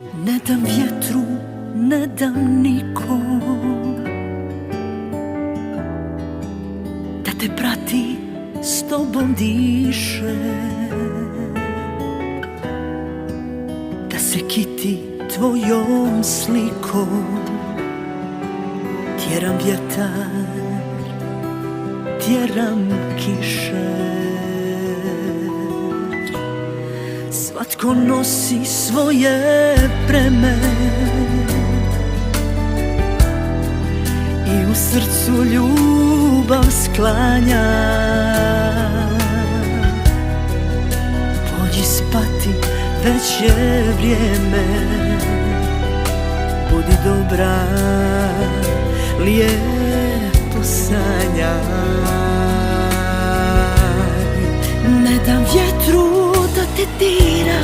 Ne dam vjetru, ne dam nikom da te prati, s tobom diše, da se kiti tvojom slikom. Tjeram vjetar, tjeram kiše, svatko nosi svoje breme i u srcu ljubav sklanja. Pođi spati, već je vrijeme, budi dobra, lijepo sanjaj. Ne dam vjetru da te dira,